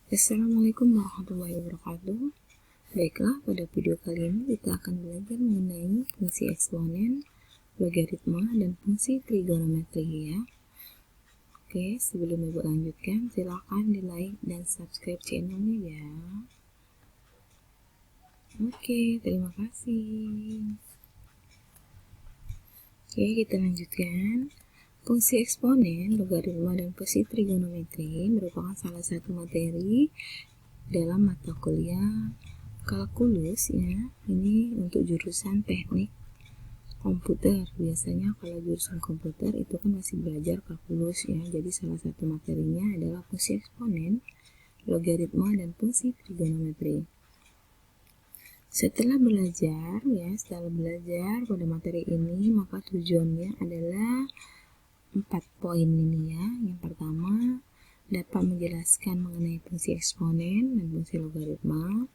Assalamualaikum warahmatullahi wabarakatuh. Baiklah, pada video kali ini kita akan belajar mengenai fungsi eksponen, logaritma, dan fungsi trigonometri ya. Oke, sebelum Ibu lanjutkan, silakan di like dan subscribe channelnya ya. Oke, terima kasih. Oke, kita lanjutkan. Fungsi eksponen, logaritma, dan fungsi trigonometri merupakan salah satu materi dalam mata kuliah kalkulus ya. Ini untuk jurusan teknik komputer. Biasanya kalau jurusan komputer itu kan masih belajar kalkulus ya. Jadi salah satu materinya adalah fungsi eksponen, logaritma, dan fungsi trigonometri. Setelah belajar pada materi ini, maka tujuannya adalah 4 poin ini ya. Yang pertama, dapat menjelaskan mengenai fungsi eksponen dan fungsi logaritma.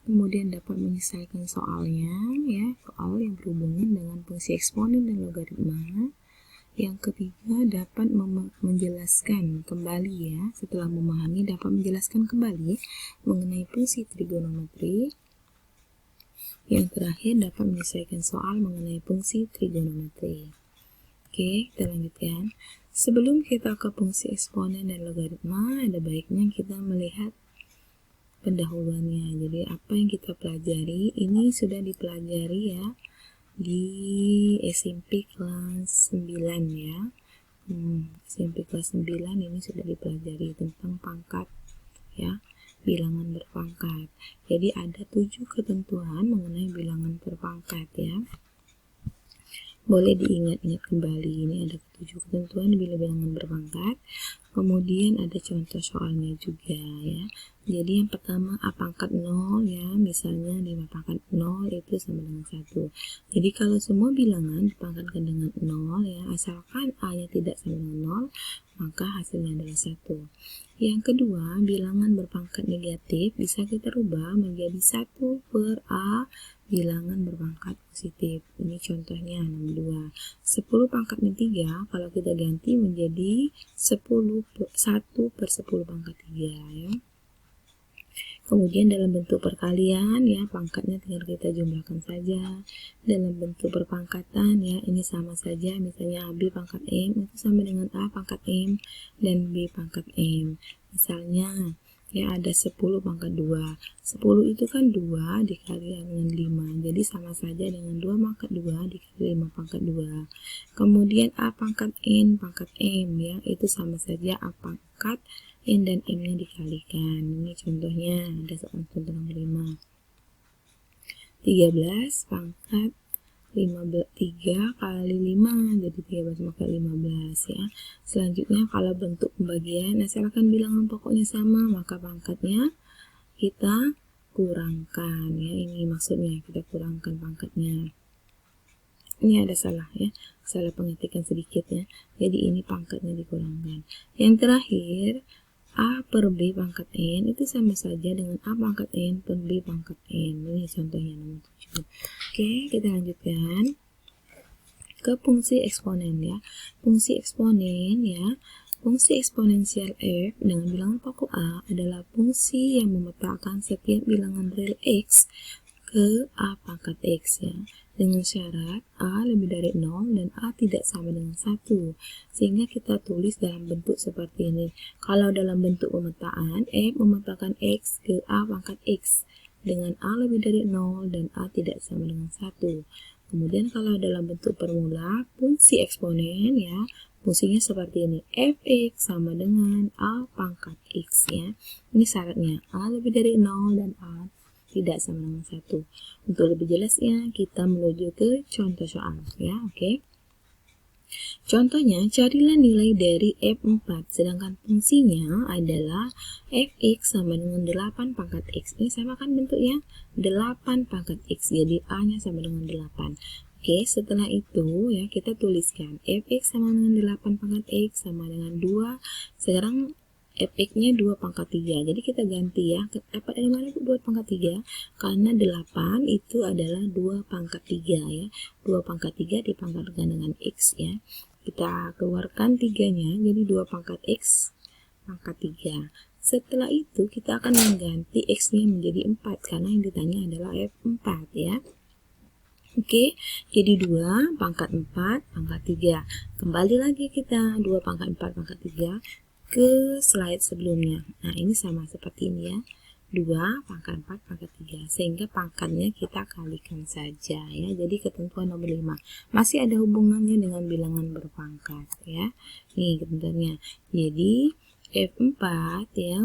Kemudian dapat menyelesaikan soalnya ya, soal yang berhubungan dengan fungsi eksponen dan logaritma. Yang ketiga, dapat menjelaskan kembali ya, setelah memahami dapat menjelaskan kembali mengenai fungsi trigonometri. Yang terakhir, dapat menyelesaikan soal mengenai fungsi trigonometri. Oke, kita lanjutkan. Sebelum kita ke fungsi eksponen dan logaritma, ada baiknya kita melihat pendahuluannya. Jadi apa yang kita pelajari ini sudah dipelajari ya di SMP kelas 9 ya. SMP kelas 9 ini sudah dipelajari tentang pangkat ya, bilangan berpangkat. Jadi ada 7 ketentuan mengenai bilangan berpangkat ya. Boleh diingat-ingat kembali, ini ada 7 ketentuan bila bilangan berpangkat. Kemudian ada contoh soalnya juga ya. Jadi yang pertama A pangkat 0 ya, misalnya 5 pangkat 0 itu sama dengan 1. Jadi kalau semua bilangan dipangkatkan dengan 0 ya, asalkan A-nya tidak sama dengan 0, maka hasilnya adalah 1. Yang kedua, bilangan berpangkat negatif bisa kita rubah menjadi 1 per A bilangan berpangkat positif. Ini contohnya nomor 2. 10 pangkat min 3 kalau kita ganti menjadi 1 per 10 pangkat 3 ya. Kemudian dalam bentuk perkalian ya, pangkatnya tinggal kita jumlahkan saja. Dalam bentuk perpangkatan ya, ini sama saja, misalnya AB pangkat M itu sama dengan A pangkat M dan B pangkat M. Misalnya ya ada 10 pangkat 2. 10 itu kan 2 dikali dengan 5. Jadi sama saja dengan 2 pangkat 2 dikali 5 pangkat 2. Kemudian A pangkat N pangkat M ya, itu sama saja A pangkat N dan M-nya dikalikan. Ini contohnya, ada soal contoh nomor 5. 13 pangkat 3 kali 5, jadi 13 pangkat 15 ya. Selanjutnya kalau bentuk pembagian, asalkan bilangan pokoknya sama, maka pangkatnya kita kurangkan ya. Ini maksudnya kita kurangkan pangkatnya. Ini ada salah ya, salah pengetikan sedikit ya. Jadi ini pangkatnya dikurangkan. Yang terakhir, A per B pangkat N itu sama saja dengan A pangkat N per B pangkat N. Ini contohnya nomor 7. Oke, kita lanjutkan ke fungsi eksponen ya. Fungsi eksponen ya, fungsi eksponensial F dengan bilangan pokok A adalah fungsi yang memetakan setiap bilangan real X ke A pangkat X ya, dengan syarat A lebih dari 0 dan A tidak sama dengan 1, sehingga kita tulis dalam bentuk seperti ini. Kalau dalam bentuk pemetaan, F memetakan X ke A pangkat X dengan A lebih dari 0 dan A tidak sama dengan 1. Kemudian kalau dalam bentuk formula, fungsi eksponen ya, fungsinya seperti ini. Fx sama dengan A pangkat X ya. Ini syaratnya A lebih dari 0 dan A tidak sama dengan 1. Untuk lebih jelasnya kita menuju ke contoh soal ya. Oke. Contohnya, carilah nilai dari F4 sedangkan fungsinya adalah Fx sama dengan 8 pangkat X. Ini sama kan bentuknya? 8 pangkat X. Jadi A-nya sama dengan 8. Oke, setelah itu ya kita tuliskan Fx sama dengan 8 pangkat X sama dengan 2. Sekarang Fx-nya 2 pangkat 3. Jadi kita ganti ya. Dapat dari mana 2 pangkat 3? Karena 8 itu adalah 2 pangkat 3 ya. 2 pangkat 3 dipangkatkan dengan X ya. Kita keluarkan 3-nya, jadi 2 pangkat X pangkat 3. Setelah itu kita akan mengganti X-nya menjadi 4 karena yang ditanya adalah F4 ya. Oke, jadi 2 pangkat 4 pangkat 3. Kembali lagi kita 2 pangkat 4 pangkat 3 ke slide sebelumnya. Nah, ini sama seperti ini ya. 2 pangkat 4 pangkat 3. Sehingga pangkatnya kita kalikan saja ya. Jadi ketentuan nomor 5 masih ada hubungannya dengan bilangan berpangkat ya. Nih ketentuannya. Jadi F4 ya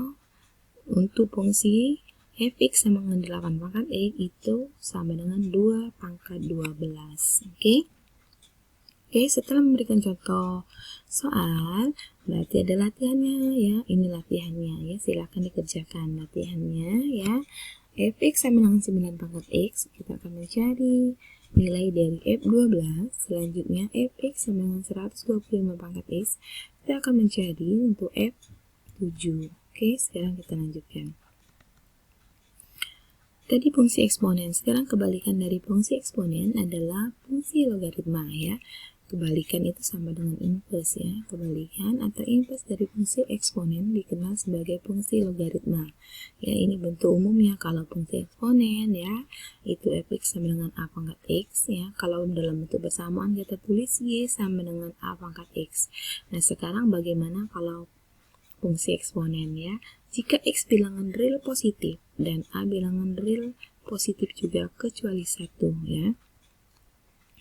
untuk fungsi Fx sama dengan 8 pangkat X itu sama dengan 2 pangkat 12. Oke, setelah memberikan contoh soal, berarti ada latihannya ya. Ini latihannya ya, silahkan dikerjakan latihannya ya. Fx sama dengan 9 pangkat X, kita akan mencari nilai dari F12. Selanjutnya Fx sama dengan 125 pangkat X, kita akan mencari untuk F7. Oke, sekarang kita lanjutkan. Tadi fungsi eksponen, sekarang kebalikan dari fungsi eksponen adalah fungsi logaritma ya. Kebalikan itu sama dengan inverse ya. Kebalikan atau inverse dari fungsi eksponen dikenal sebagai fungsi logaritma. Ya, ini bentuk umumnya kalau fungsi eksponen ya, itu Fx sama dengan A pangkat X ya. Kalau dalam bentuk bersamaan kita tulis Y sama dengan A pangkat X. Nah, sekarang bagaimana kalau fungsi eksponen ya? Jika X bilangan real positif dan A bilangan real positif juga kecuali 1 ya,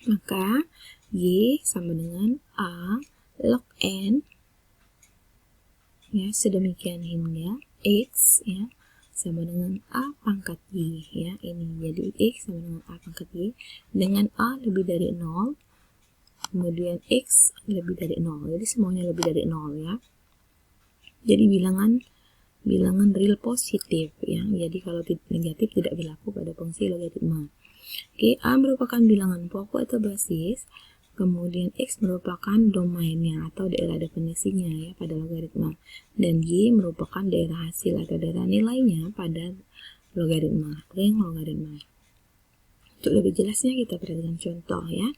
maka Y sama dengan A log N ya, sedemikian hingga X ya sama dengan A pangkat Y ya. Ini jadi X sama dengan A pangkat Y dengan A lebih dari 0, kemudian X lebih dari 0, jadi semuanya lebih dari 0 ya. Jadi bilangan real positif ya. Jadi kalau negatif tidak berlaku pada fungsi logaritma. Oke, A merupakan bilangan pokok atau basis, kemudian X merupakan domainnya atau daerah definisinya ya pada logaritma, dan Y merupakan daerah hasil atau daerah nilainya pada logaritma, ring logaritma. Untuk lebih jelasnya kita perhatikan contoh ya.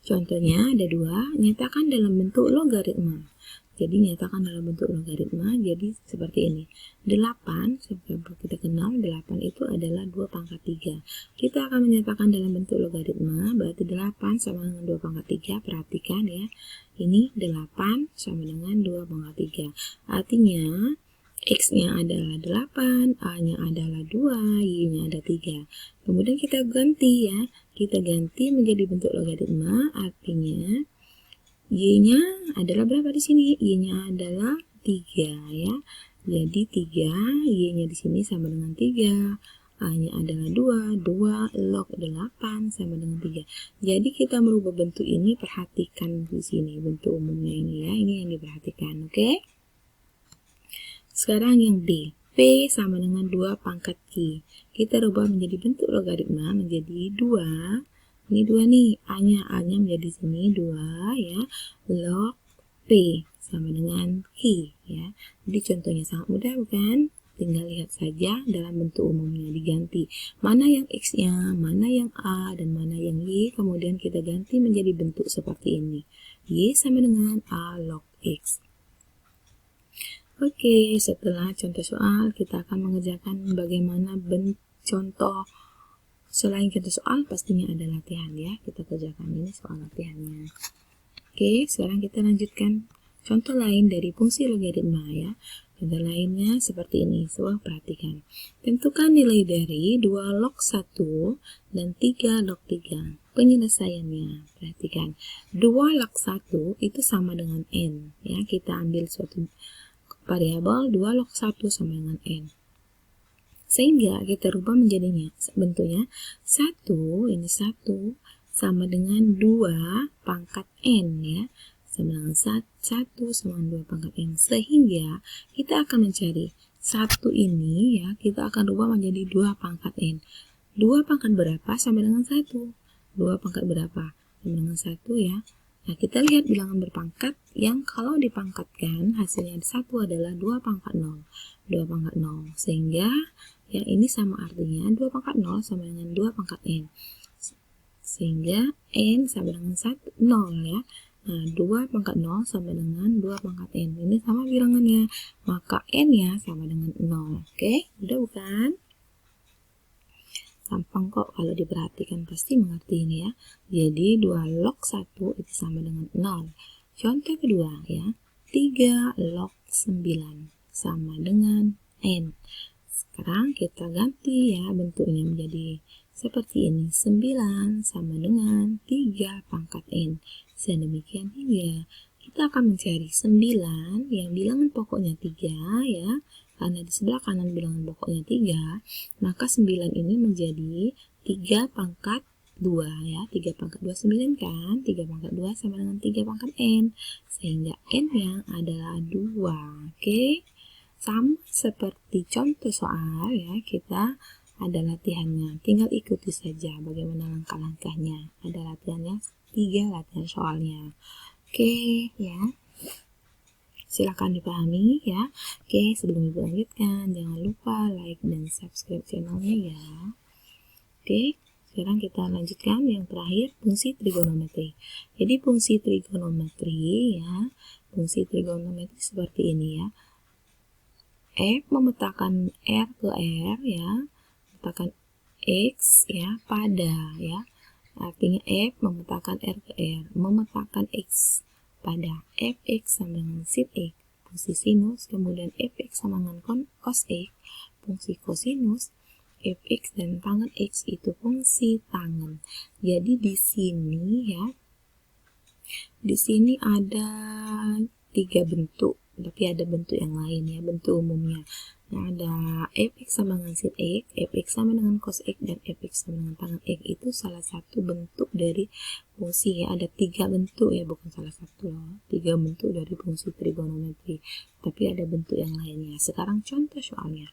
Contohnya ada 2, nyatakan dalam bentuk logaritma. Jadi nyatakan dalam bentuk logaritma, jadi seperti ini. 8, seperti kita kenal 8 itu adalah 2 pangkat 3. Kita akan menyatakan dalam bentuk logaritma, berarti 8 sama dengan 2 pangkat 3. Perhatikan ya, ini 8 sama dengan 2 pangkat 3. Artinya X-nya adalah 8, A-nya adalah 2, Y-nya ada 3. Kemudian kita ganti ya, kita ganti menjadi bentuk logaritma, artinya Y-nya adalah berapa di sini? Y-nya adalah 3 ya. Jadi 3, Y-nya di sini sama dengan 3. A-nya adalah 2 log 8 sama dengan 3. Jadi kita merubah bentuk ini, perhatikan di sini bentuk umumnya ini ya. Ini yang diperhatikan, oke? Sekarang yang B. P sama dengan 2 pangkat Q. Kita rubah menjadi bentuk logaritma menjadi 2. Ini 2 nih, A-nya menjadi sini 2 ya, log P sama dengan Q ya. Jadi contohnya sangat mudah bukan? Tinggal lihat saja dalam bentuk umumnya diganti. Mana yang X-nya, mana yang A, dan mana yang Y, kemudian kita ganti menjadi bentuk seperti ini. Y sama dengan A log X. Oke, setelah contoh soal, kita akan mengerjakan bagaimana contoh. Selain contoh soal, pastinya ada latihan ya. Kita kerjakan ini soal latihannya. Oke, sekarang kita lanjutkan contoh lain dari fungsi logaritma ya. Contoh lainnya seperti ini. Coba perhatikan. Tentukan nilai dari 2 log 1 dan 3 log 3. Penyelesaiannya, perhatikan. 2 log 1 itu sama dengan N ya. Kita ambil suatu variabel 2 log 1 sama dengan N. Sehingga kita rubah menjadinya bentuknya 1, ini 1 sama dengan 2 pangkat N ya. Sama dengan 1 sama dengan 2 pangkat N. Sehingga kita akan mencari 1 ini ya, kita akan rubah menjadi 2 pangkat N. 2 pangkat berapa sama dengan 1? 2 pangkat berapa? Sama dengan 1 ya. Nah, kita lihat bilangan berpangkat yang kalau dipangkatkan hasilnya 1 adalah 2 pangkat 0. 2 pangkat 0. Sehingga ya ini sama artinya 2 pangkat 0 sama dengan 2 pangkat N. Sehingga N sama dengan 1, 0 ya. Nah, 2 pangkat 0 sama dengan 2 pangkat N. Ini sama bilangannya. Maka N-nya sama dengan 0. Oke, udah bukan? Gampang kok kalau diperhatikan, pasti mengerti ini ya. Jadi 2 log 1 itu sama dengan 0. Contoh kedua ya, 3 log 9 sama dengan N. Sekarang kita ganti ya bentuknya menjadi seperti ini. 9 sama dengan 3 pangkat N. Sedemikian hingga kita akan mencari 9 yang bilangan pokoknya 3 ya. Karena di sebelah kanan bilangan pokoknya 3, maka 9 ini menjadi 3 pangkat 2 ya. 3 pangkat 2 9 kan? 3 pangkat 2 sama dengan 3 pangkat N. Sehingga N-nya adalah 2. Oke. Sama seperti contoh soal ya, kita ada latihannya. Tinggal ikuti saja bagaimana langkah-langkahnya. Ada latihannya 3 latihan soalnya. Oke ya, silakan dipahami ya. Oke, sebelum Ibu lanjutkan, jangan lupa like dan subscribe channelnya ya. Oke, sekarang kita lanjutkan yang terakhir, fungsi trigonometri. Jadi fungsi trigonometri ya, fungsi trigonometri seperti ini ya. F memetakan R ke R ya, memetakan X ya pada ya. Artinya F memetakan R ke R, memetakan X pada fx sama dengan sin X, fungsi sinus, kemudian fx sama dengan cos X, fungsi kosinus, fx dan tangen X itu fungsi tangen. Jadi di sini ya, di sini ada 3 bentuk, tapi ada bentuk yang lain ya, bentuk umumnya. Nah, ada fx sama dengan sin X, fx sama dengan cos X, dan fx sama dengan tangen X. Itu salah satu bentuk dari fungsi ya. Ada 3 bentuk ya, bukan salah satu loh. 3 bentuk dari fungsi trigonometri, tapi ada bentuk yang lainnya. Sekarang contoh soalnya.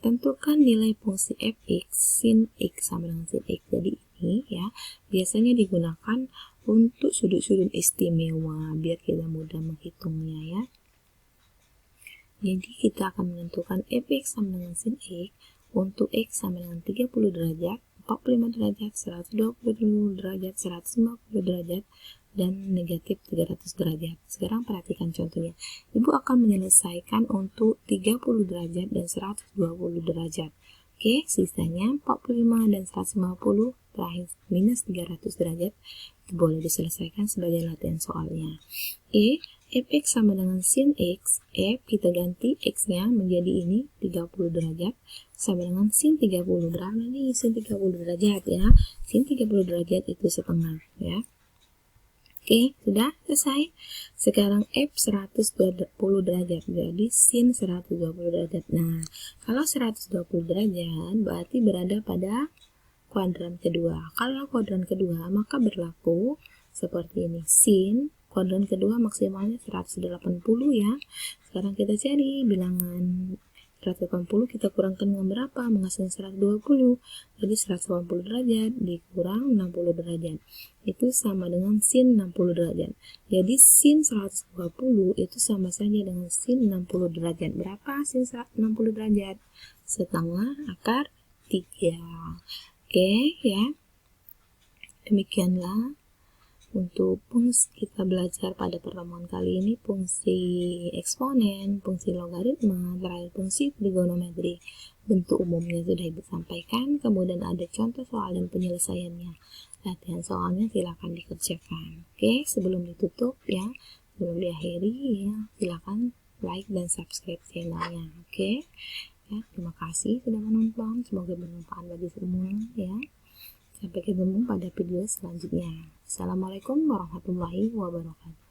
Tentukan nilai fungsi fx sin X sama dengan sin X. Jadi ini ya, biasanya digunakan untuk sudut-sudut istimewa, biar kita mudah menghitungnya ya. Jadi kita akan menentukan fx sama dengan sin X untuk X sama dengan 30 derajat, 45 derajat, 120 derajat, 150 derajat, dan negatif 300 derajat. Sekarang perhatikan contohnya. Ibu akan menyelesaikan untuk 30 derajat dan 120 derajat. Oke, sisanya 45 dan 150 terakhir minus 300 derajat. Itu boleh diselesaikan sebagai latihan soalnya. Fx sama dengan sin X, F kita ganti X-nya menjadi ini 30 derajat sama dengan sin 30. Berapa nih sin 30 derajat ya? Sin 30 derajat itu setengah ya. Oke, sudah selesai. Sekarang F 120 derajat, jadi sin 120 derajat. Nah, kalau 120 derajat berarti berada pada kuadran kedua. Kalau kuadran kedua, maka berlaku seperti ini. Sin kuadran kedua maksimalnya 180 ya. Sekarang kita cari bilangan 180, kita kurangkan dengan berapa? Menghasilkan 120. Jadi 180 derajat dikurang 60 derajat. Itu sama dengan sin 60 derajat. Jadi sin 120 itu sama saja dengan sin 60 derajat. Berapa sin 60 derajat? Setengah akar 3. Oke ya. Demikianlah untuk fungsi kita belajar pada pertemuan kali ini, fungsi eksponen, fungsi logaritma, terakhir fungsi trigonometri. Bentuk umumnya sudah Ibu sampaikan, kemudian ada contoh soal dan penyelesaiannya. Latihan soalnya silakan dikerjakan. Oke, sebelum ditutup ya, sebelum diakhiri ya, silakan like dan subscribe channelnya. Oke. Ya, terima kasih sudah menonton, semoga bermanfaat bagi semua ya. Sampai ketemu pada video selanjutnya. Assalamualaikum warahmatullahi wabarakatuh.